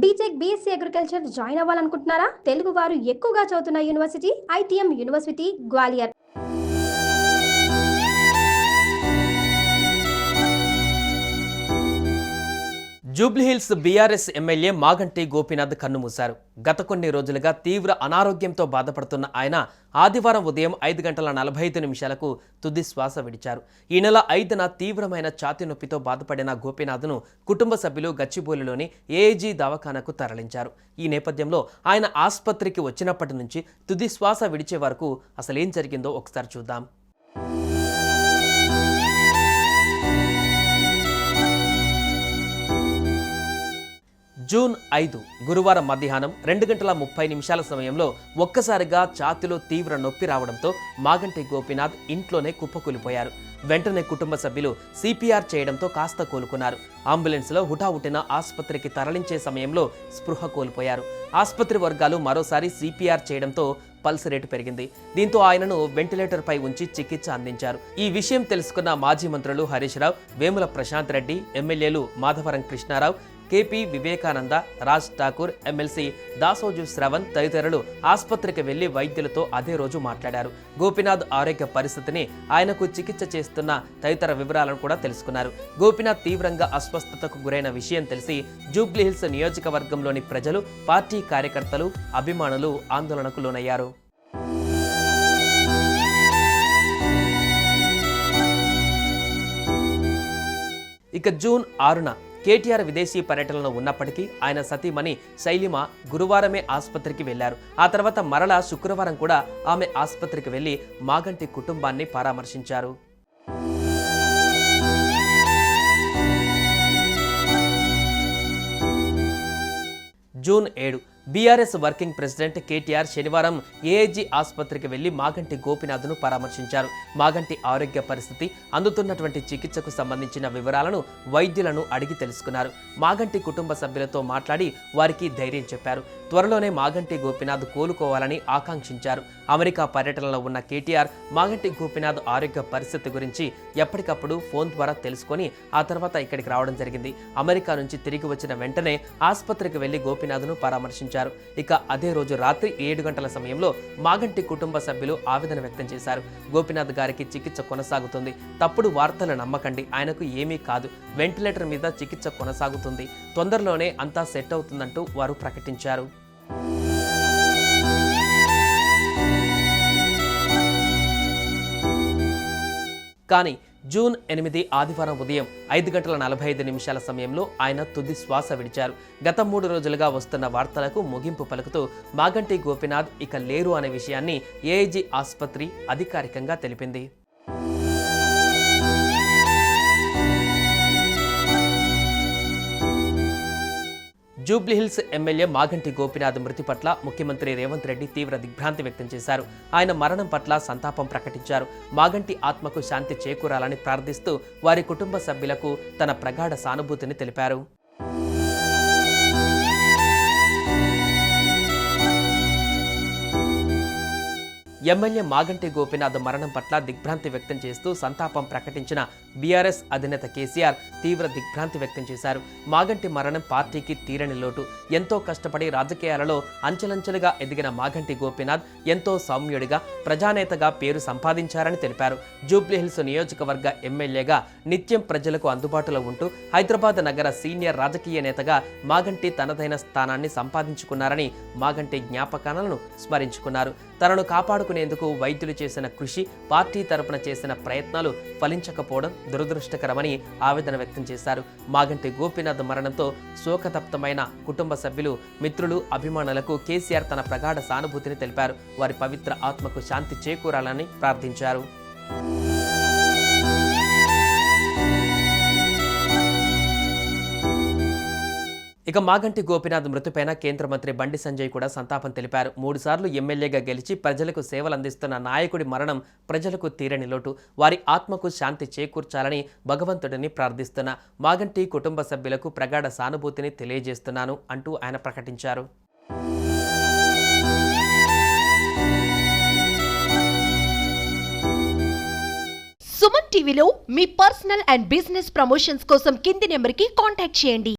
BTech BSc agriculture join అవ్వాలనుకుంటున్నారా? తెలుగు వారు ఎక్కువగా చదువుతున్న university ITM university Gwalior. Jubilee Hills BRS MLA Maganti Gopinath కన్నుమూశారు. గత కొన్ని రోజులుగా తీవ్ర అనారోగ్యంతో బాధపడుతున్న ఆయన ఆదివారం ఉదయం 5:45 తుది శ్వాస విడిచారు. ఈ నెల 5న తీవ్రమైన ఛాతీ నొప్పితో బాధపడిన గోపీనాథ్ను కుటుంబ సభ్యులు గచ్చిబౌలిలోని ఏఐజీ దవాఖానకు తరలించారు. ఈ నేపథ్యంలో ఆయన ఆసుపత్రికి వచ్చినప్పటి నుంచి తుది శ్వాస విడిచే వరకు అసలేం జరిగిందో ఒకసారి చూద్దాం. జూన్ 5 గురువారం మధ్యాహ్నం 2:30 సమయంలో ఒక్కసారిగా ఛాతీలో తీవ్ర నొప్పి రావడంతో మాగంటి గోపీనాథ్ ఇంట్లోనే కుప్పకూలిపోయారు. వెంటనే కుటుంబ సభ్యులు సిపిఆర్ చేయడంతో కాస్త కోలుకున్నారు. అంబులెన్స్లో హుటాహుటిన ఆసుపత్రికి తరలించే సమయంలో స్పృహ కోల్పోయారు. ఆసుపత్రి వర్గాలు మరోసారి సిపిఆర్ చేయడంతో పల్స్ రేటు పెరిగింది. దీంతో ఆయనను వెంటిలేటర్ పై ఉంచి చికిత్స అందించారు. ఈ విషయం తెలుసుకున్న మాజీ మంత్రులు హరీష్ రావు, వేముల ప్రశాంత్ రెడ్డి, ఎమ్మెల్యేలు మాధవరం కృష్ణారావు, కేపీ వివేకానంద, రాజ్ ఠాకూర్, ఎమ్మెల్సీ దాసోజు శ్రవణ్ తదితరులు ఆసుపత్రికి వెళ్లి వైద్యులతో అదే రోజు మాట్లాడారు. గోపీనాథ్ ఆరోగ్య పరిస్థితిని, ఆయనకు చికిత్స చేస్తున్న తదితర వివరాలను కూడా తెలుసుకున్నారు. గోపీనాథ్ తీవ్రంగా అస్వస్థతకు గురైన విషయం తెలిసి జూబ్లీహిల్స్ నియోజకవర్గంలోని ప్రజలు, పార్టీ కార్యకర్తలు, అభిమానులు ఆందోళనకు లోనయ్యారు. ఇక జూన్ 6న కేటీఆర్ విదేశీ పర్యటనలో ఉన్నప్పటికీ ఆయన సతీమణి శైలిమ గురువారమే ఆసుపత్రికి వెళ్లారు. ఆ తర్వాత మరలా శుక్రవారం కూడా ఆమె ఆసుపత్రికి వెళ్లి మాగంటి కుటుంబాన్ని పరామర్శించారు. June 7 BRS working president KTR శనివారం ఏఐజీ ఆసుపత్రికి వెళ్లి మాగంటి గోపీనాథ్ను పరామర్శించారు. మాగంటి ఆరోగ్య పరిస్థితి, అందుతున్నటువంటి చికిత్సకు సంబంధించిన వివరాలను వైద్యులను అడిగి తెలుసుకున్నారు. మాగంటి కుటుంబ సభ్యులతో మాట్లాడి వారికి ధైర్యం చెప్పారు. త్వరలోనే మాగంటి గోపీనాథ్ కోలుకోవాలని ఆకాంక్షించారు. అమెరికా పర్యటనలో ఉన్న కేటీఆర్ మాగంటి గోపీనాథ్ ఆరోగ్య పరిస్థితి గురించి ఎప్పటికప్పుడు ఫోన్ ద్వారా తెలుసుకొని ఆ తర్వాత ఇక్కడికి రావడం జరిగింది. అమెరికా నుంచి తిరిగి వచ్చిన వెంటనే ఆసుపత్రికి వెళ్లి గోపీనాథ్ను పరామర్శించారు. ఇక అదే రోజు రాత్రి 7 గంటల సమయంలో మాగంటి కుటుంబ సభ్యులు ఆవేదన వ్యక్తం చేశారు. గోపీనాథ్ గారికి చికిత్స కొనసాగుతుంది, తప్పుడు వార్తలు నమ్మకండి, ఆయనకు ఏమీ కాదు, వెంటిలేటర్ మీద చికిత్స కొనసాగుతుంది, తొందరలోనే అంతా సెట్ అవుతుందంటూ వారు ప్రకటించారు. కానీ జూన్ 8 ఆదివారం ఉదయం 5:45 సమయంలో ఆయన తుది శ్వాస విడిచారు. గత 3 రోజులుగా వస్తున్న వార్తలకు ముగింపు పలుకుతూ మాగంటి గోపీనాథ్ ఇక లేరు అనే విషయాన్ని ఏఐజీ ఆసుపత్రి అధికారికంగా తెలిపింది. జూబ్లీహిల్స్ ఎమ్మెల్యే మాగంటి గోపీనాథ్ మృతి పట్ల ముఖ్యమంత్రి రేవంత్ రెడ్డి తీవ్ర దిగ్భ్రాంతి వ్యక్తం చేశారు. ఆయన మరణం పట్ల సంతాపం ప్రకటించారు. మాగంటి ఆత్మకు శాంతి చేకూరాలని ప్రార్థిస్తూ వారి కుటుంబ సభ్యులకు తన ప్రగాఢ సానుభూతిని తెలిపారు. ఎమ్మెల్యే మాగంటి గోపీనాథ్ మరణం పట్ల దిగ్భ్రాంతి వ్యక్తం చేస్తూ సంతాపం ప్రకటించిన బీఆర్ఎస్ అధినేత కేసీఆర్ తీవ్ర దిగ్భ్రాంతి వ్యక్తం చేశారు. మాగంటి మరణం పార్టీకి తీరని లోటు. ఎంతో కష్టపడి రాజకీయాలలో అంచెలంచెలుగా ఎదిగిన మాగంటి గోపీనాథ్ ఎంతో సౌమ్యుడిగా, ప్రజానేతగా పేరు సంపాదించారని తెలిపారు. జూబ్లీహిల్స్ నియోజకవర్గ ఎమ్మెల్యేగా నిత్యం ప్రజలకు అందుబాటులో ఉంటూ హైదరాబాద్ నగర సీనియర్ రాజకీయ నేతగా మాగంటి తనదైన స్థానాన్ని సంపాదించుకున్నారని మాగంటి జ్ఞాపకాలను స్మరించుకున్నారు. తనను కాపాడుకునేందుకు వైద్యులు చేసిన కృషి, పార్టీ తరపున చేసిన ప్రయత్నాలు ఫలించకపోవడం దురదృష్టకరమని ఆవేదన వ్యక్తం చేశారు. మాగంటి గోపీనాథ్ మరణంతో శోకతప్తమైన కుటుంబ సభ్యులు, మిత్రులు, అభిమానులకు కేసీఆర్ తన ప్రగాఢ సానుభూతిని తెలిపారు. వారి పవిత్ర ఆత్మకు శాంతి చేకూరాలని ప్రార్థించారు. ఇక మాగంటి గోపీనాథ్ మృతిపైన కేంద్ర మంత్రి బండి సంజయ్ కూడా సంతాపం తెలిపారు. 3 సార్లు ఎమ్మెల్యేగా గెలిచి ప్రజలకు సేవలు అందిస్తున్న నాయకుడి మరణం ప్రజలకు తీరని లోటు. వారి ఆత్మకు శాంతి చేకూర్చాలని భగవంతుడిని ప్రార్థిస్తున్నా. మాగంటి కుటుంబ సభ్యులకు ప్రగాఢ సానుభూతిని తెలియజేస్తున్నాను అంటూ ఆయన ప్రకటించారు. సుమన్ టీవీలో మీ పర్సనల్ అండ్ బిజినెస్ ప్రమోషన్స్ కోసం కింది నెంబర్కి కాంటాక్ట్ చేయండి.